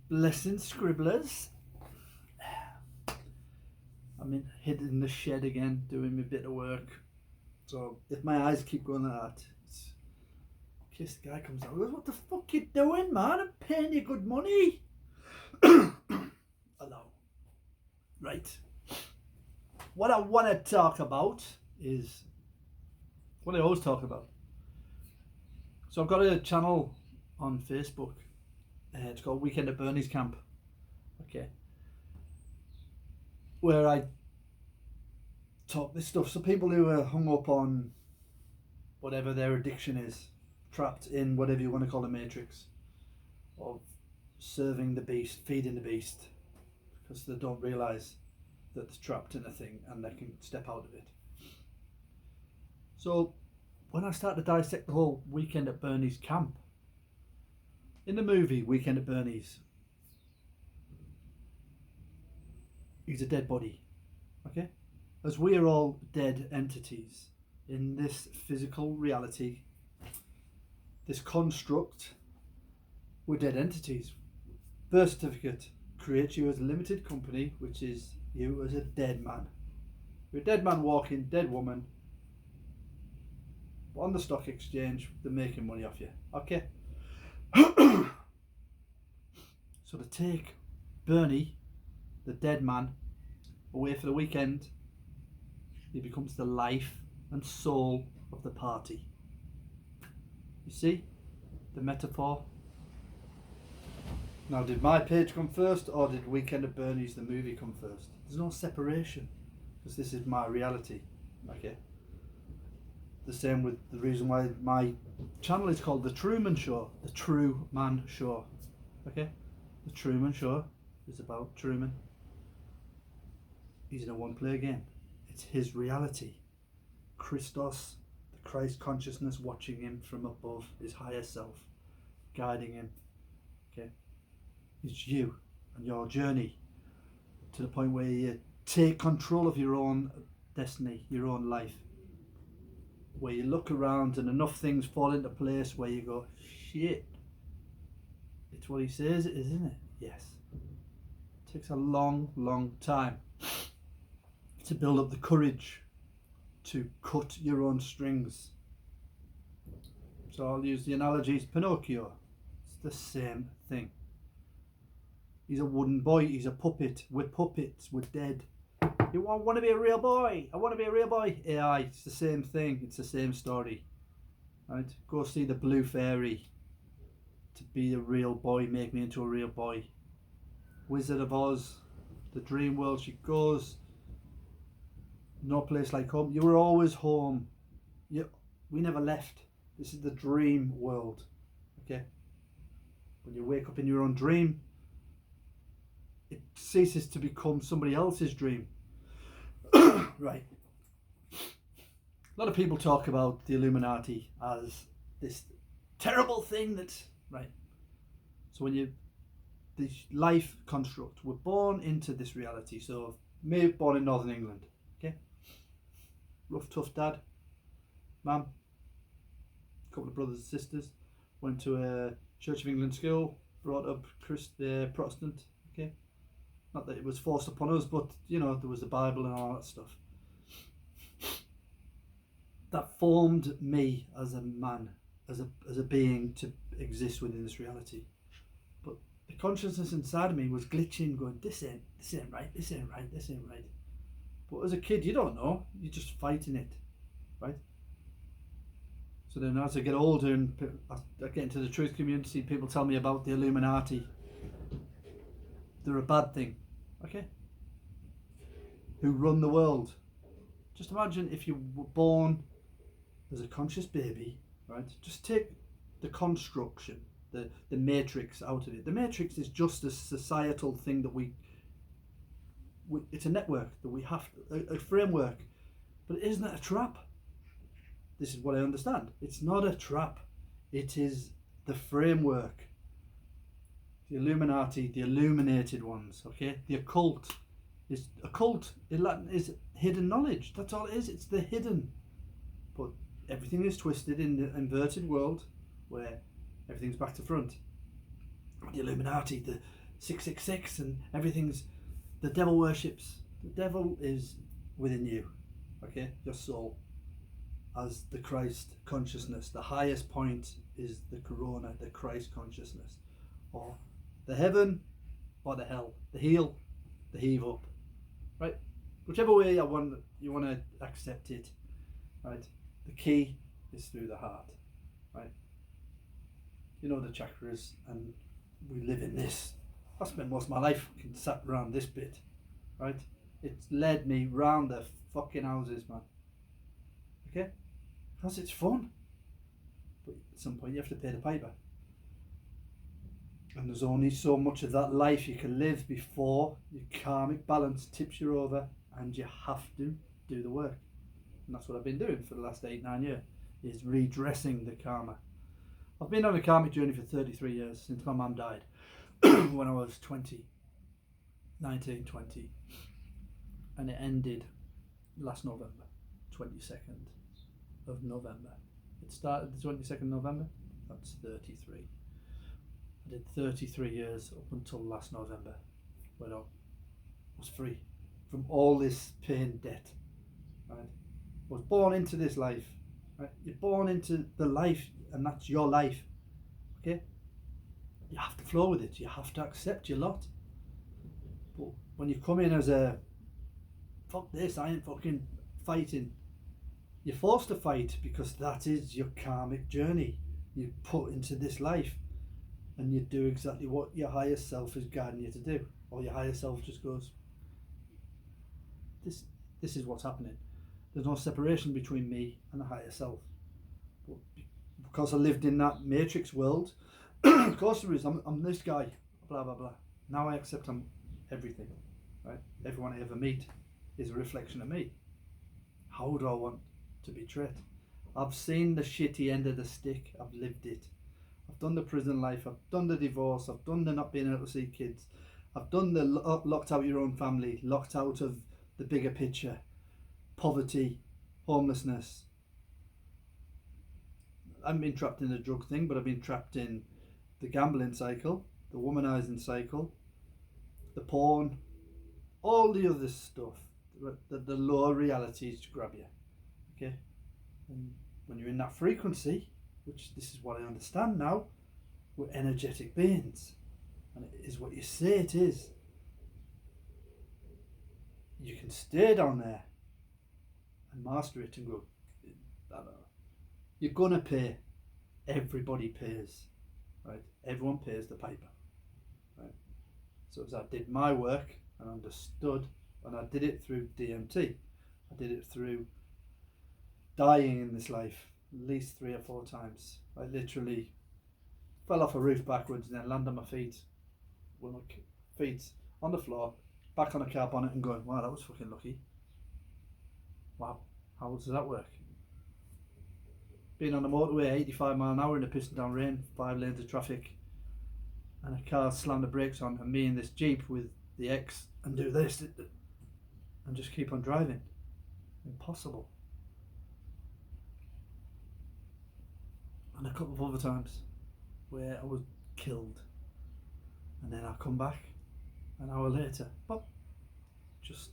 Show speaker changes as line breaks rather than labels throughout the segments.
Blessing scribblers. I'm hid in the shed again doing my bit of work. So if my eyes keep going like that, it's in case the guy comes out and goes, "What the fuck you doing, man? I'm paying you good money." Hello. Right. What I want to talk about is what I always talk about. So I've got a channel on Facebook. It's called Weekend at Bernie's Camp. Okay. Where I talk this stuff. So people who are hung up on whatever their addiction is, trapped in whatever you want to call the matrix of serving the beast, feeding the beast, because they don't realise that they're trapped in a thing and they can step out of it. So when I start to dissect the whole Weekend at Bernie's Camp, in the movie Weekend at Bernie's, he's a dead body, okay? As we are all dead entities in this physical reality, this construct, we're dead entities. Birth certificate creates you as a limited company, which is you as a dead man. You're a dead man walking, dead woman. On the stock exchange, they're making money off you, okay? So to take Bernie, the dead man, away for the weekend, he becomes the life and soul of the party. You see the metaphor? Now, did my page come first, or did Weekend at Bernie's the movie come first? There's no separation, because this is my reality, okay? The same with the reason why my channel is called The Truman Show, The True Man Show, okay? The Truman Show is about Truman. He's in a one-player game. It's his reality. Christos, the Christ consciousness watching him from above, his higher self, guiding him, okay? It's you and your journey to the point where you take control of your own destiny, your own life, where you look around and enough things fall into place where you go, shit, it's what he says it is, isn't it? Yes. It takes a long, long time to build up the courage to cut your own strings. So I'll use the analogy of Pinocchio. It's the same thing. He's a wooden boy, he's a puppet. We're puppets, we're dead. You want to be a real boy? I want to be a real boy. AI, it's the same thing, it's the same story. Right? Go see the Blue Fairy. To be a real boy, make me into a real boy. Wizard of Oz, the dream world she goes. No place like home. You were always home. We never left. This is the dream world. Okay? When you wake up in your own dream, it ceases to become somebody else's dream. Right. A lot of people talk about the Illuminati as this terrible thing that's right. So when this life construct, we're born into this reality. So me born in Northern England, okay? Rough, tough dad, mum, a couple of brothers and sisters, went to a Church of England school, brought up Protestant, okay? Not that it was forced upon us, but you know, there was the Bible and all that stuff. That formed me as a man, as a being to exist within this reality. But the consciousness inside of me was glitching, going, this ain't right, this ain't right, this ain't right. But as a kid, you don't know, you're just fighting it, right? So then as I get older and I get into the truth community, people tell me about the Illuminati. They're a bad thing, okay? Who run the world. Just imagine if you were born as a conscious baby, right? Just take the construction, the matrix out of it. The matrix is just a societal thing that we it's a network that we have, a framework, but isn't it a trap? This is what I understand. It's not a trap. It is the framework. The Illuminati, the illuminated ones, okay? The occult in Latin is hidden knowledge. That's all it is. It's the hidden. But everything is twisted in the inverted world where everything's back to front. The Illuminati, 666 and everything's, the devil worships. The devil is within you, okay? Your soul. As the Christ consciousness, the highest point is the corona, the Christ consciousness, or the heaven, or the hell, the heel, the heave up, right? Whichever way you want to accept it, right? The key is through the heart, right? You know the chakras, and we live in this. I spent most of my life sat around this bit, right? It's led me round the fucking houses, man. Okay? Because it's fun. But at some point you have to pay the piper. And there's only so much of that life you can live before your karmic balance tips you over, and you have to do the work. And that's what I've been doing for the last 8-9 years, is redressing the karma. I've been on a karmic journey for 33 years, since my mum died when I was 19, 20. And it ended last November, 22nd of November. It started the 22nd of November, that's 33. I did 33 years up until last November, when I was free from all this pain, debt, right? I was born into this life, right? You're born into the life, and that's your life, okay? You have to flow with it, you have to accept your lot. But when you come in as a, fuck this, I ain't fucking fighting, you're forced to fight, because that is your karmic journey. You put into this life, and you do exactly what your higher self is guiding you to do, or your higher self just goes, this is what's happening. There's no separation between me and the higher self. But because I lived in that matrix world, of course there is. I'm this guy, blah blah blah. Now I accept I'm everything, right? Everyone I ever meet is a reflection of me. How do I want to be treated? I've seen the shitty end of the stick. I've lived it. I've done the prison life. I've done the divorce. I've done the not being able to see kids. I've done the locked out your own family, locked out of the bigger picture, poverty, homelessness. I haven't been trapped in the drug thing, but I've been trapped in the gambling cycle, the womanizing cycle, the porn, all the other stuff, the lower realities to grab you. Okay? And when you're in that frequency, which this is what I understand now, we're energetic beings, and it is what you say it is. You can stay down there and master it and go, I don't know. You're gonna pay. Everybody pays, right? Everyone pays the piper, right? So as I did my work and understood, and I did it through DMT, I did it through dying in this life at least 3 or 4 times. I literally fell off a roof backwards and then landed on my feet with my feet on the floor, back on a car bonnet, and going, wow, that was fucking lucky. Wow, how does that work? Being on the motorway 85 mile an hour in the pissing down rain, 5 lanes of traffic, and a car slammed the brakes on, and me in this Jeep with the X, and do this and just keep on driving. Impossible. And a couple of other times where I was killed, and then I come back an hour later, but just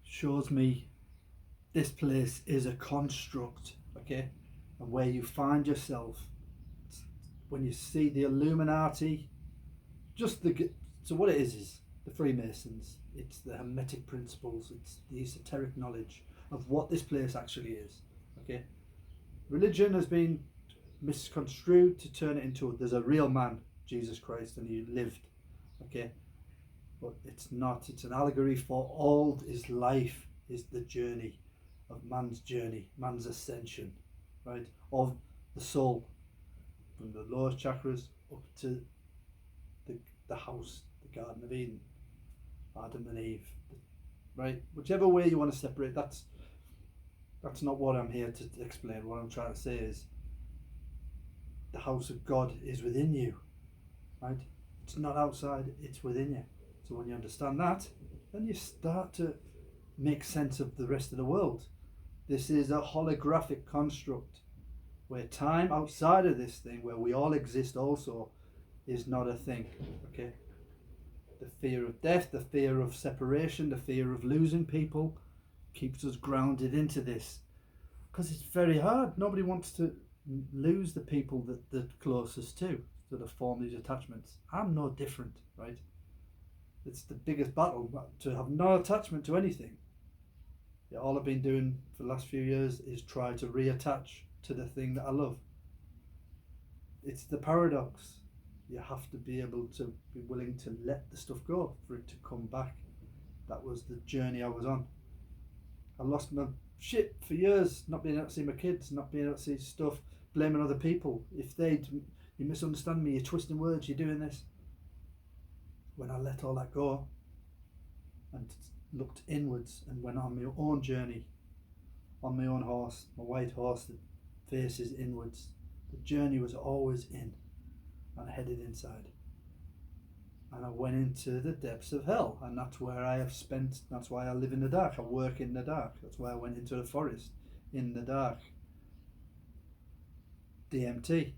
shows me this place is a construct, okay? And where you find yourself, when you see the Illuminati, so what it is the Freemasons, it's the Hermetic principles, it's the esoteric knowledge of what this place actually is, okay? Religion has been misconstrued to turn it into, there's a real man, Jesus Christ, and he lived, okay? But it's not, it's an allegory for all his life is the journey of man's journey, man's ascension, right? Of the soul, from the lowest chakras up to the house, the Garden of Eden, Adam and Eve, right? Whichever way you want to separate, that's not what I'm here to explain. What I'm trying to say is the house of God is within you, right? It's not outside, it's within you. So when you understand that, then you start to make sense of the rest of the world. This is a holographic construct where time outside of this thing, where we all exist also, is not a thing. Okay. The fear of death, the fear of separation, the fear of losing people keeps us grounded into this. Because it's very hard. Nobody wants to lose the people that they're closest to that have formed these attachments. I'm no different, right? It's the biggest battle, to have no attachment to anything. Yeah, all I've been doing for the last few years is try to reattach to the thing that I love. It's the paradox. You have to be able to be willing to let the stuff go for it to come back. That was the journey I was on. I lost my shit for years, not being able to see my kids, not being able to see stuff, blaming other people. If you misunderstand me, you're twisting words, you're doing this. When I let all that go and looked inwards and went on my own journey, on my own horse, my white horse that faces inwards, the journey was always in and headed inside. And I went into the depths of hell, and that's where I have spent, that's why I live in the dark, I work in the dark, that's why I went into the forest in the dark. DMT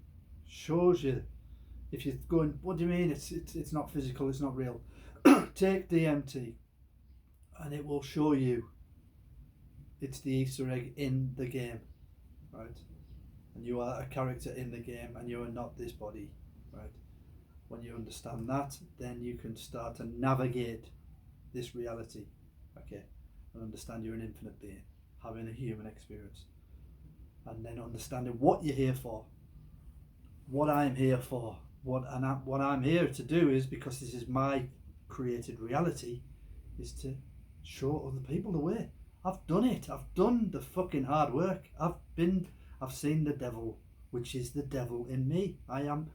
shows you, if you're going, what do you mean it's not physical, it's not real? Take DMT and it will show you it's the Easter egg in the game, right? And you are a character in the game and you are not this body, right? When you understand that, then you can start to navigate this reality, okay? And understand you're an infinite being, having a human experience. And then understanding what you're here for, what I'm here for, what I'm here to do is, because this is my created reality, is to show other people the way. I've done it. I've done the fucking hard work. I've seen the devil, which is the devil in me. I am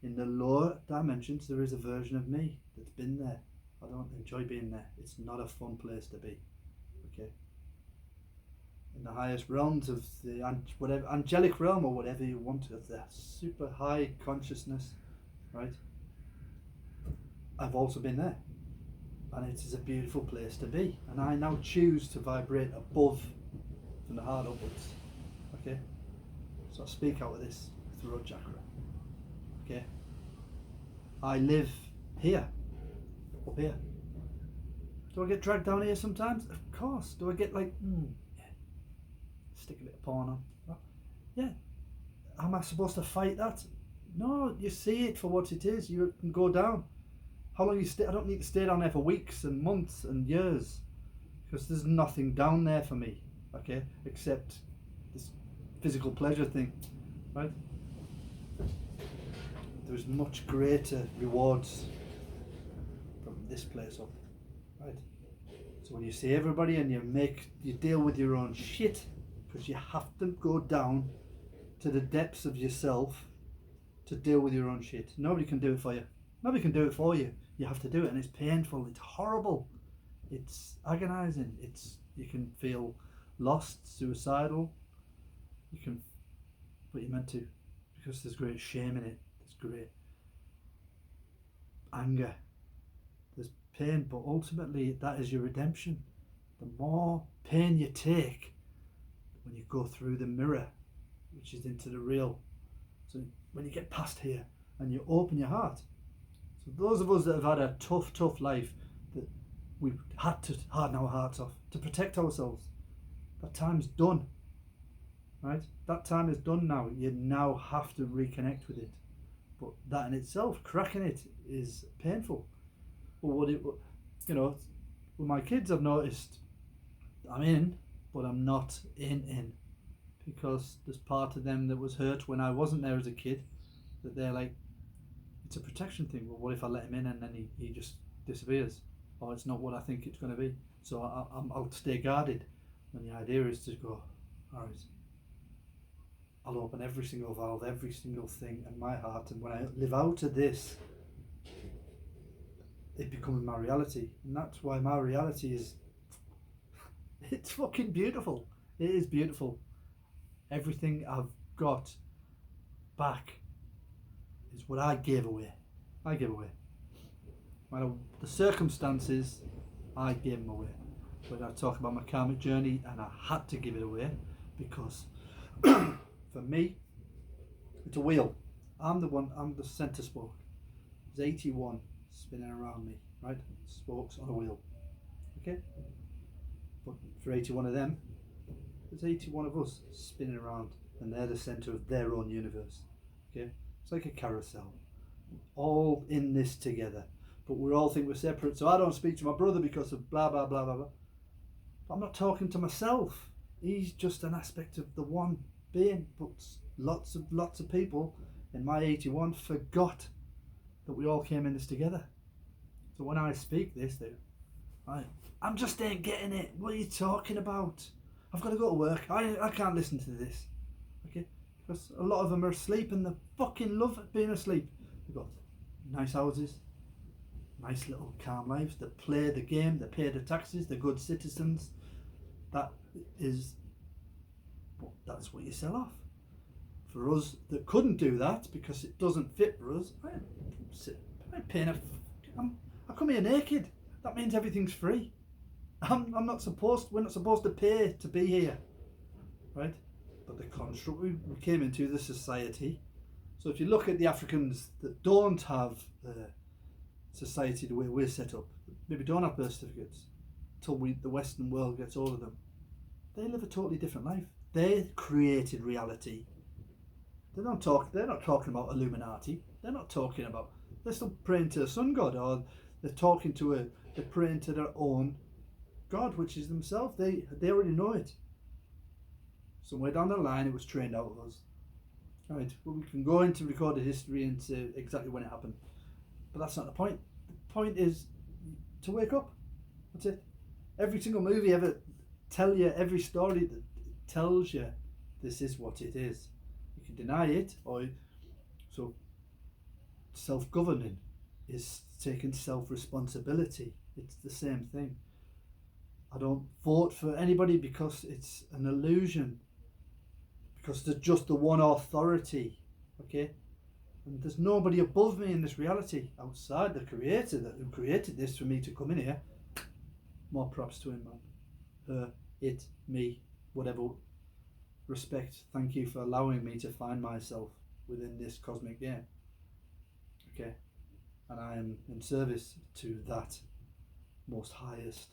in the lower dimensions. There is a version of me that's been there. I don't enjoy being there. It's not a fun place to be. Okay. In the highest realms of the whatever angelic realm or whatever you want, of the super high consciousness, right? I've also been there, and it is a beautiful place to be. And I now choose to vibrate above, from the heart upwards. Okay. So I speak out of this throat chakra. Okay. I live here, up here. Do I get dragged down here sometimes? Of course. Do I get like, yeah, stick a bit of porn on? Well, yeah. Am I supposed to fight that? No, you see it for what it is. You can go down. How long you stay? I don't need to stay down there for weeks and months and years, because there's nothing down there for me, okay, except this physical pleasure thing, right? There's much greater rewards from this place up, right? So when you see everybody and you deal with your own shit, because you have to go down to the depths of yourself to deal with your own shit. Nobody can do it for you. Nobody can do it for you. You have to do it, and it's painful. It's horrible. It's agonizing. You can feel lost, suicidal. But you're meant to, because there's great shame in it. There's great anger. There's pain, but ultimately that is your redemption. The more pain you take when you go through the mirror, which is into the real. So when you get past here and you open your heart. So those of us that have had a tough life, that we've had to harden our hearts off to protect ourselves, that time's done, right? That time is done now. You now have to reconnect with it. But that in itself, cracking it, is painful. But with my kids, I've noticed I'm in, but I'm not in. Because there's part of them that was hurt when I wasn't there as a kid, that they're like, it's a protection thing. Well, what if I let him in and then he just disappears? Or it's not what I think it's going to be. So I'll stay guarded. And the idea is to go, all right, I'll open every single valve, every single thing in my heart. And when I live out of this, it becomes my reality. And that's why my reality is, it's fucking beautiful. It is beautiful. Everything I've got back is what I gave away. The circumstances, I gave them away. When I talk about my karmic journey, and I had to give it away, because for me, it's a wheel. I'm the centre spoke. There's 81 spinning around me, right? Spokes on a wheel. Okay? But for 81 of them, there's 81 of us spinning around, and they're the centre of their own universe. Okay? It's like a carousel. All in this together. But we all think we're separate. So I don't speak to my brother because of blah, blah, blah, blah, blah. But I'm not talking to myself. He's just an aspect of the one being. But lots of people in my 81 forgot that we all came in this together. So when I speak this, I'm just ain't getting it. What are you talking about? I've got to go to work. I can't listen to this. Okay? Because a lot of them are asleep and they fucking love being asleep. They've got nice houses, nice little calm lives. They play the game, they pay the taxes, they're good citizens. That's what you sell off. For us that couldn't do that because it doesn't fit for us, I'm paying I come here naked. That means everything's free. We're not supposed to pay to be here, right? But the construct we came into, the society. So if you look at the Africans that don't have society the way we're set up, maybe don't have birth certificates, until the Western world gets hold of them, they live a totally different life. They created reality. They're not talking about Illuminati. They're still praying to a sun god, or they're praying to their own God, which is themselves. They already know it. Somewhere down the line, it was trained out of us. Right, well, we can go into recorded history and say exactly when it happened, but that's not the point. The point is to wake up. That's it. Every single movie ever every story that tells you this is what it is. You can deny it, so self-governing is taking self-responsibility. It's the same thing. I don't vote for anybody because it's an illusion. Because there's just the one authority, okay? And there's nobody above me in this reality outside the creator who created this for me to come in here. More props to him, man. Her, it, me, whatever. Respect. Thank you for allowing me to find myself within this cosmic game. Okay? And I am in service to that most highest.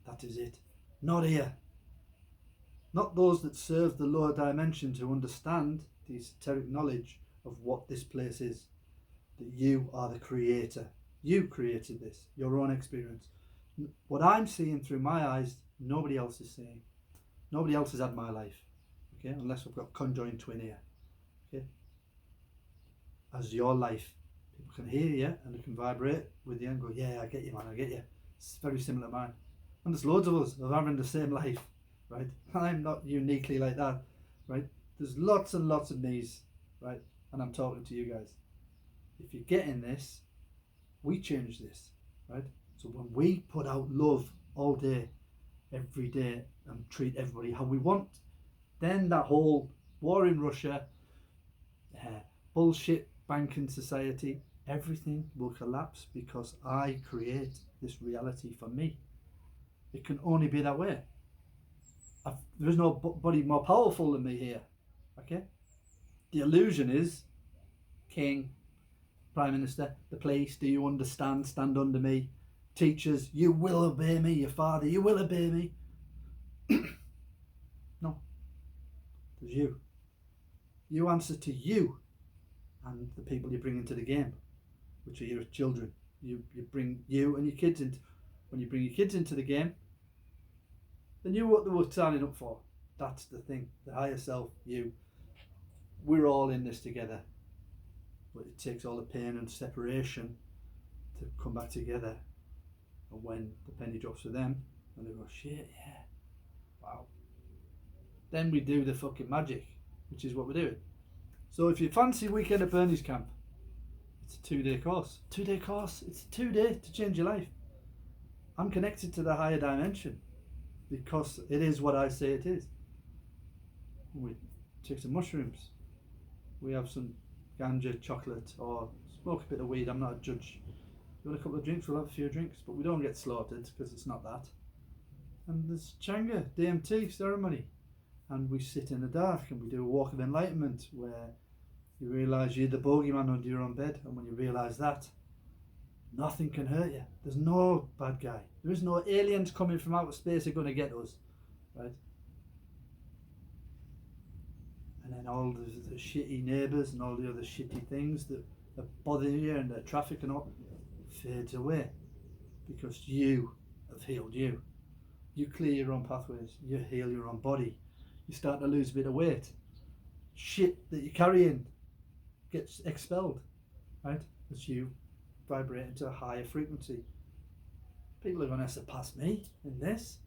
That is it. Not here. Not those that serve the lower dimension to understand the esoteric knowledge of what this place is. That you are the creator. You created this, your own experience. What I'm seeing through my eyes, nobody else is seeing. Nobody else has had my life. Okay, unless we've got conjoined twin here. Okay. As your life. People can hear you and they can vibrate with you and go, yeah, I get you, man, I get you. It's very similar to mine. And there's loads of us of having the same life. Right? I'm not uniquely like that, right? There's lots and lots of me's, right? And I'm talking to you guys. If you're getting this, we change this, right? So when we put out love all day, every day, and treat everybody how we want, then that whole war in Russia, bullshit banking society, everything will collapse because I create this reality for me. It can only be that way. There's nobody more powerful than me here, okay? The illusion is king, prime minister, the police, do you understand, stand under me, teachers, you will obey me, your father, you will obey me. No, there's you. You answer to you and the people you bring into the game, which are your children. You bring you and your kids into, when you bring your kids into the game, they knew what they were signing up for. That's the thing. The higher self, you. We're all in this together. But it takes all the pain and separation to come back together. And when the penny drops for them, and they go, shit, yeah, wow. Then we do the fucking magic, which is what we're doing. So if you fancy Weekend at Bernie's Camp, it's a 2-day course. 2-day course, it's 2 days to change your life. I'm connected to the higher dimension. Because it is what I say it is. We take some mushrooms. We have some ganja, chocolate, or smoke a bit of weed. I'm not a judge. You want a couple of drinks, we'll have a few drinks. But we don't get slaughtered because it's not that. And there's Changa, DMT ceremony. And we sit in the dark and we do a walk of enlightenment where you realise you're the bogeyman under your own bed. And when you realise that, Nothing can hurt you. There's no bad guy. There is no aliens coming from outer space are going to get us, right? And then all the shitty neighbours and all the other shitty things that bother you and the traffic and all fades away because you have healed you. You clear your own pathways. You heal your own body. You start to lose a bit of weight. Shit that you're carrying gets expelled, right? As you vibrate into a higher frequency. People are going to surpass me in this.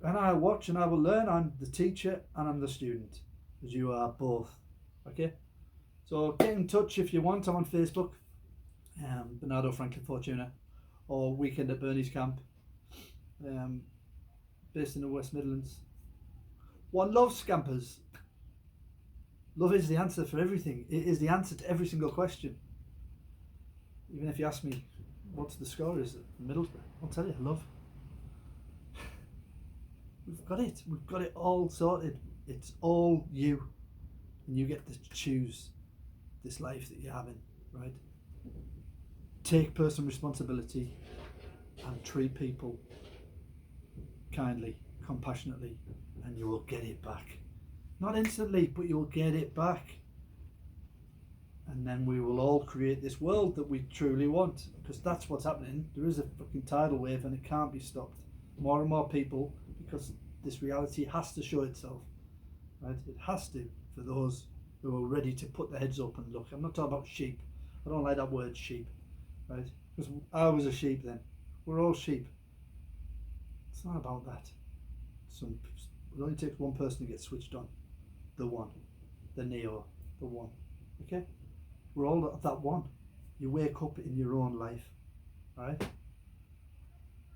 And I watch and I will learn. I'm the teacher and I'm the student, as you are both. Okay? So get in touch if you want. I'm on Facebook, Bernardo Franklin Fortuna, or Weekend at Bernie's Camp, based in the West Midlands. One love, scampers. Love is the answer for everything. It is the answer to every single question. Even if you ask me what's the score is at Middlesbrough, I'll tell you, love. We've got it. We've got it all sorted. It's all you. And you get to choose this life that you're having, right? Take personal responsibility and treat people kindly, compassionately, and you will get it back. Not instantly, but you will get it back. And then we will all create this world that we truly want, because that's what's happening. There is a fucking tidal wave and it can't be stopped. More and more people, because this reality has to show itself, right? It has to, for those who are ready to put their heads up and look. I'm not talking about sheep. I don't like that word sheep, right? Because I was a sheep then. We're all sheep. It's not about that. It only takes one person to get switched on. The one. The Neo. The one. Okay? We're all that one. You wake up in your own life, right?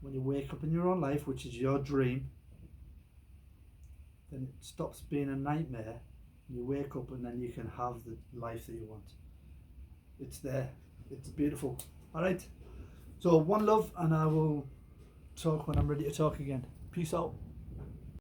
When you wake up in your own life, which is your dream, then it stops being a nightmare. You wake up and then you can have the life that you want. It's there. It's beautiful. All right. So one love, and I will talk when I'm ready to talk again. Peace out.